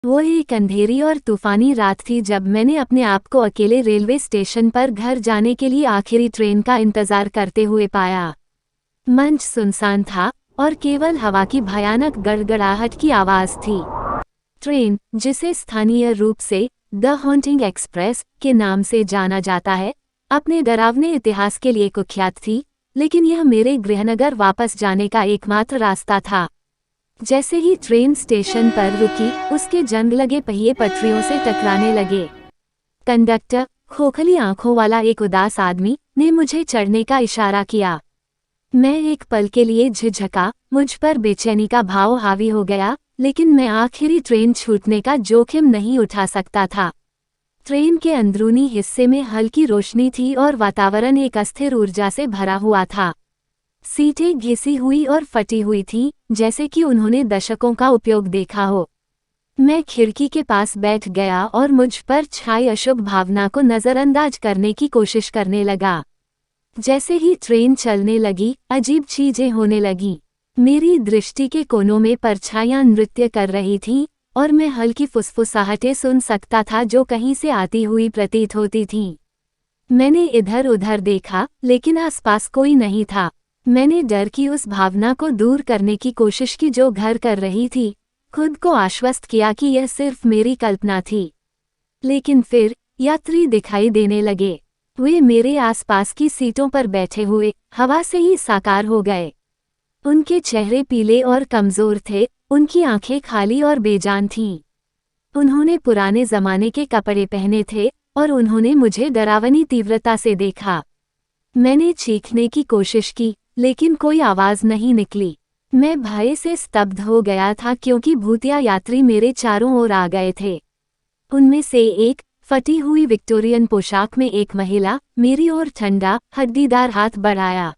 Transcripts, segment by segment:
वो एक अंधेरी और तूफानी रात थी जब मैंने अपने आप को अकेले रेलवे स्टेशन पर घर जाने के लिए आखिरी ट्रेन का इंतजार करते हुए पाया। मंच सुनसान था और केवल हवा की भयानक गड़गड़ाहट की आवाज थी। ट्रेन, जिसे स्थानीय रूप से द हॉन्टिंग एक्सप्रेस के नाम से जाना जाता है, अपने डरावने इतिहास के लिए कुख्यात थी, लेकिन यह मेरे गृहनगर वापस जाने का एकमात्र रास्ता था। जैसे ही ट्रेन स्टेशन पर रुकी, उसके जंग लगे पहिए पटरियों से टकराने लगे। कंडक्टर, खोखली आंखों वाला एक उदास आदमी, ने मुझे चढ़ने का इशारा किया। मैं एक पल के लिए झिझका, मुझ पर बेचैनी का भाव हावी हो गया, लेकिन मैं आखिरी ट्रेन छूटने का जोखिम नहीं उठा सकता था। ट्रेन के अंदरूनी हिस्से में हल्की रोशनी थी और वातावरण एक अस्थिर ऊर्जा से भरा हुआ था। सीटें घिसी हुई और फटी हुई थीं, जैसे कि उन्होंने दशकों का उपयोग देखा हो। मैं खिड़की के पास बैठ गया और मुझ पर छाई अशुभ भावना को नज़रअंदाज करने की कोशिश करने लगा। जैसे ही ट्रेन चलने लगी, अजीब चीजें होने लगीं। मेरी दृष्टि के कोनों में परछाइयां नृत्य कर रही थीं और मैं हल्की फुसफुसाहटें सुन सकता था जो कहीं से आती हुई प्रतीत होती थीं। मैंने इधर उधर देखा, लेकिन आसपास कोई नहीं था। मैंने डर की उस भावना को दूर करने की कोशिश की जो घर कर रही थी, खुद को आश्वस्त किया कि यह सिर्फ मेरी कल्पना थी। लेकिन फिर यात्री दिखाई देने लगे। वे मेरे आसपास की सीटों पर बैठे हुए हवा से ही साकार हो गए। उनके चेहरे पीले और कमजोर थे, उनकी आंखें खाली और बेजान थीं। उन्होंने पुराने जमाने के कपड़े पहने थे और उन्होंने मुझे डरावनी तीव्रता से देखा। मैंने चीखने की कोशिश की, लेकिन कोई आवाज नहीं निकली। मैं भय से स्तब्ध हो गया था क्योंकि भूतिया यात्री मेरे चारों ओर आ गए थे। उनमें से एक, फटी हुई विक्टोरियन पोशाक में एक महिला, मेरी ओर ठंडा, हड्डीदार हाथ बढ़ाया।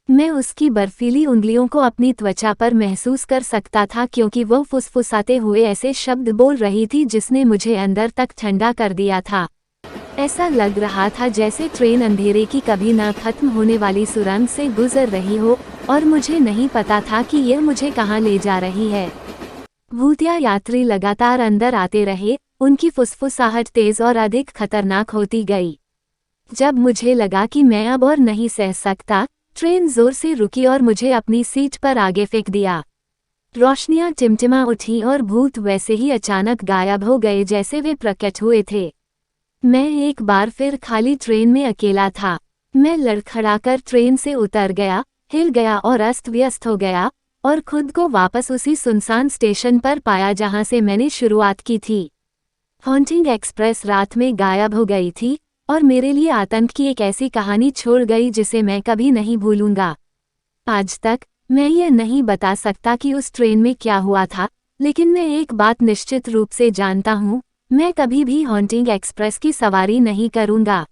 मैं उसकी बर्फीली उंगलियों को अपनी त्वचा पर महसूस कर सकता था क्योंकि वह फुसफुसाते हुए ऐसे शब्द बोल रही थी जिसने मुझे अंदर तक ठंडा कर दिया था। ऐसा लग रहा था जैसे ट्रेन अंधेरे की कभी न खत्म होने वाली सुरंग से गुजर रही हो और मुझे नहीं पता था कि यह मुझे कहाँ ले जा रही है। भूतिया यात्री लगातार अंदर आते रहे, उनकी फुसफुसाहट तेज और अधिक खतरनाक होती गई। जब मुझे लगा कि मैं अब और नहीं सह सकता, ट्रेन जोर से रुकी और मुझे अपनी सीट पर आगे फेंक दिया। रोशनियां टिमटिमा उठीं और भूत वैसे ही अचानक गायब हो गए जैसे वे प्रकट हुए थे। मैं एक बार फिर खाली ट्रेन में अकेला था। मैं लड़खड़ाकर ट्रेन से उतर गया, हिल गया और अस्त व्यस्त हो गया, और खुद को वापस उसी सुनसान स्टेशन पर पाया जहां से मैंने शुरुआत की थी। हॉन्टिंग एक्सप्रेस रात में गायब हो गई थी और मेरे लिए आतंक की एक ऐसी कहानी छोड़ गई जिसे मैं कभी नहीं भूलूंगा। आज तक मैं ये नहीं बता सकता कि उस ट्रेन में क्या हुआ था, लेकिन मैं एक बात निश्चित रूप से जानता हूँ, मैं कभी भी हॉन्टिंग एक्सप्रेस की सवारी नहीं करूंगा।